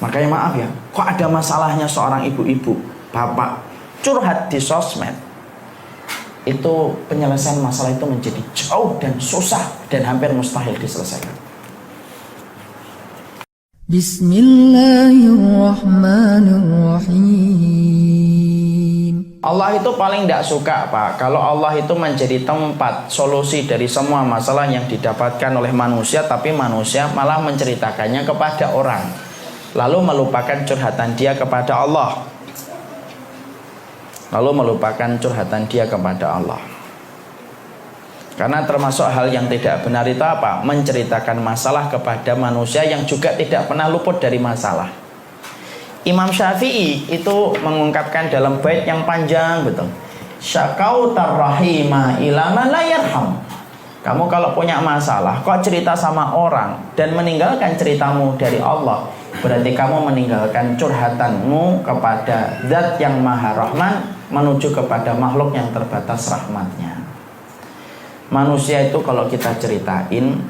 Makanya maaf ya, kok ada masalahnya seorang ibu-ibu, bapak curhat di sosmed, itu penyelesaian masalah itu menjadi jauh dan susah dan hampir mustahil diselesaikan. Bismillahirrahmanirrahim. Allah itu paling tidak suka, Pak, kalau Allah itu menjadi tempat solusi dari semua masalah yang didapatkan oleh manusia, tapi manusia malah menceritakannya kepada orang, lalu melupakan curhatan dia kepada Allah. Karena termasuk hal yang tidak benar itu apa? Menceritakan masalah kepada manusia yang juga tidak pernah luput dari masalah. Imam Syafi'i itu mengungkapkan dalam bait yang panjang betul. Syakautar rahima ila man la yarham. Kamu kalau punya masalah kok cerita sama orang dan meninggalkan ceritamu dari Allah, berarti kamu meninggalkan curhatanmu kepada Zat yang Maha Rahman menuju kepada makhluk yang terbatas rahmatnya. Manusia itu kalau kita ceritain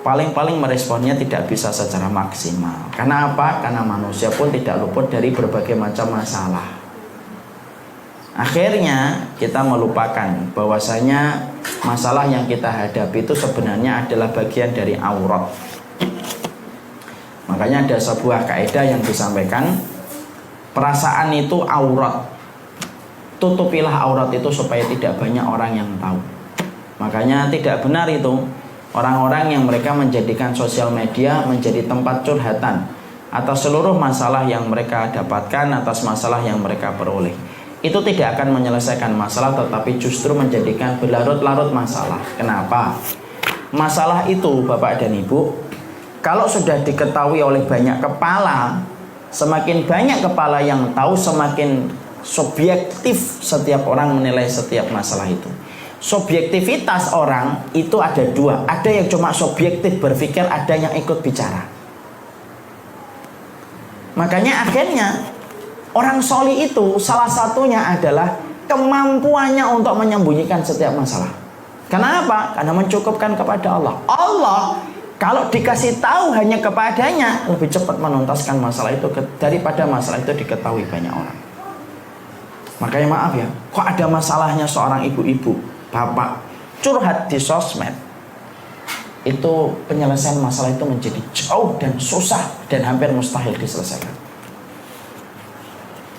paling-paling meresponnya tidak bisa secara maksimal. Karena apa? Karena manusia pun tidak luput dari berbagai macam masalah. Akhirnya kita melupakan bahwasanya masalah yang kita hadapi itu sebenarnya adalah bagian dari aurat. Makanya ada sebuah kaidah yang disampaikan, perasaan itu aurat. Tutupilah aurat itu supaya tidak banyak orang yang tahu. Makanya tidak benar itu orang-orang yang mereka menjadikan sosial media menjadi tempat curhatan atas seluruh masalah yang mereka dapatkan, atas masalah yang mereka peroleh. Itu tidak akan menyelesaikan masalah, tetapi justru menjadikan berlarut-larut masalah. Kenapa? Masalah itu, Bapak dan Ibu, kalau sudah diketahui oleh banyak kepala, semakin banyak kepala yang tahu, semakin subjektif setiap orang menilai setiap masalah itu. Subjektivitas orang itu ada dua. Ada yang cuma subjektif berpikir, ada yang ikut bicara. Makanya akhirnya orang solih itu salah satunya adalah kemampuannya untuk menyembunyikan setiap masalah. Kenapa? Karena mencukupkan kepada Allah. Allah kalau dikasih tahu hanya kepadanya, lebih cepat menuntaskan masalah itu daripada masalah itu diketahui banyak orang. Makanya maaf ya, kok ada masalahnya seorang ibu-ibu, bapak curhat di sosmed, itu penyelesaian masalah itu menjadi jauh dan susah dan hampir mustahil diselesaikan.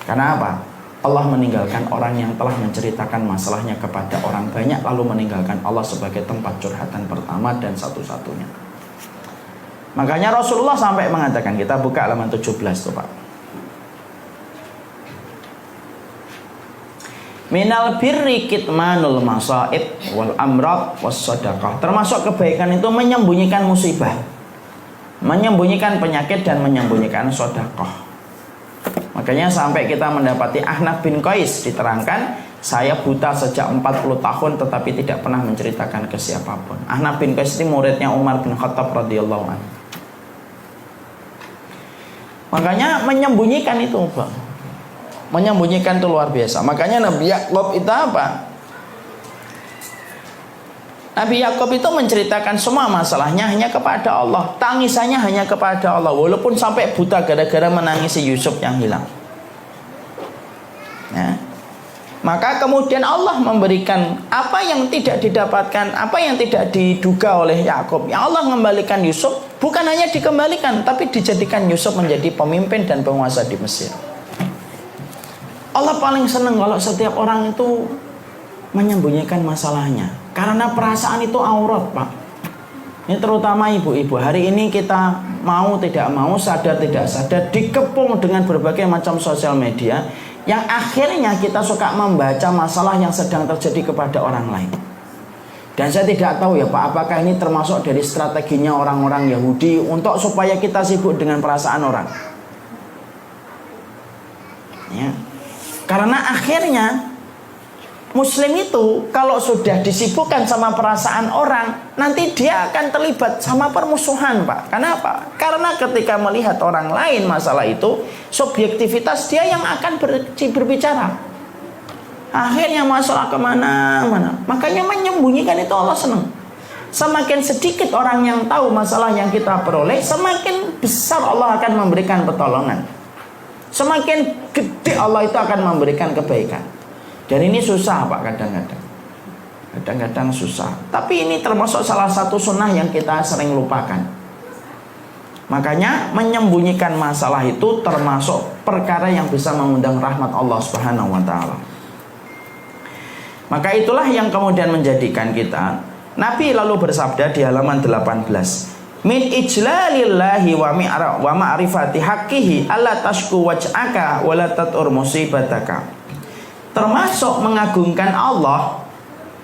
Karena apa? Allah meninggalkan orang yang telah menceritakan masalahnya kepada orang banyak, lalu meninggalkan Allah sebagai tempat curhatan pertama dan satu-satunya. Makanya Rasulullah sampai mengatakan, kita buka halaman 17 tuh Pak, minal birri kitmanul masaib wal amrad was sadaqah. Termasuk kebaikan itu menyembunyikan musibah, menyembunyikan penyakit dan menyembunyikan sedekah. Makanya sampai kita mendapati Ahnaf bin Qais diterangkan, saya buta sejak 40 tahun tetapi tidak pernah menceritakan ke siapapun. Ahnaf bin Qais ini muridnya Umar bin Khattab radhiyallahu anhu. Makanya menyembunyikan itu, Bang. Menyembunyikan itu luar biasa. Makanya Nabi Yakub itu apa? Nabi Yakub itu menceritakan semua masalahnya hanya kepada Allah, tangisannya hanya kepada Allah, walaupun sampai buta gara-gara menangisi Yusuf yang hilang. Ya. Maka kemudian Allah memberikan apa yang tidak didapatkan, apa yang tidak diduga oleh Yakub. Ya Allah mengembalikan Yusuf, bukan hanya dikembalikan, tapi dijadikan Yusuf menjadi pemimpin dan penguasa di Mesir. Allah paling senang kalau setiap orang itu menyembunyikan masalahnya, karena perasaan itu aurat, Pak. Ini terutama ibu-ibu. Hari ini kita mau tidak mau, sadar tidak sadar, dikepung dengan berbagai macam sosial media, yang akhirnya kita suka membaca masalah yang sedang terjadi kepada orang lain. Dan saya tidak tahu ya Pak, apakah ini termasuk dari strateginya orang-orang Yahudi untuk supaya kita sibuk dengan perasaan orang. Ya. Karena akhirnya Muslim itu kalau sudah disibukkan sama perasaan orang, nanti dia akan terlibat sama permusuhan, Pak. Kenapa? Karena ketika melihat orang lain masalah itu, subjektivitas dia yang akan berbicara. Akhirnya masalah kemana-mana. Makanya menyembunyikan itu Allah senang. Semakin sedikit orang yang tahu masalah yang kita peroleh, semakin besar Allah akan memberikan pertolongan. Semakin gede Allah itu akan memberikan kebaikan. Dan ini susah Pak kadang-kadang. Kadang-kadang susah. Tapi ini termasuk salah satu sunnah yang kita sering lupakan. Makanya menyembunyikan masalah itu termasuk perkara yang bisa mengundang rahmat Allah Subhanahu wa taala. Maka itulah yang kemudian menjadikan kita, Nabi lalu bersabda di halaman 18, min ijlalillahi wa ma'rifati haqqihi alla tashku waj'aka wa la tatur musibataka. Termasuk mengagungkan Allah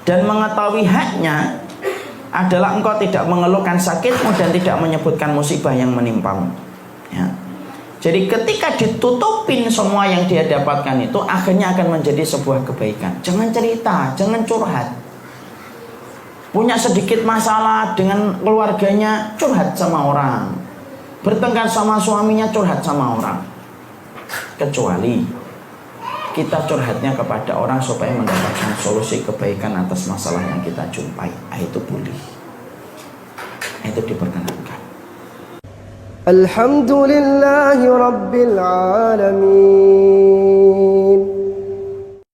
dan mengetahui haknya adalah engkau tidak mengeluhkan sakitmu dan tidak menyebutkan musibah yang menimpamu, ya. Jadi ketika ditutupin semua yang dia dapatkan itu, akhirnya akan menjadi sebuah kebaikan. Jangan cerita, jangan curhat. Punya sedikit masalah dengan keluarganya, curhat sama orang. Bertengkar sama suaminya, curhat sama orang. Kecuali kita curhatnya kepada orang supaya mendapatkan solusi kebaikan atas masalah yang kita jumpai. Itu boleh. Itu diperkenankan. Alhamdulillahi Rabbil Alamin.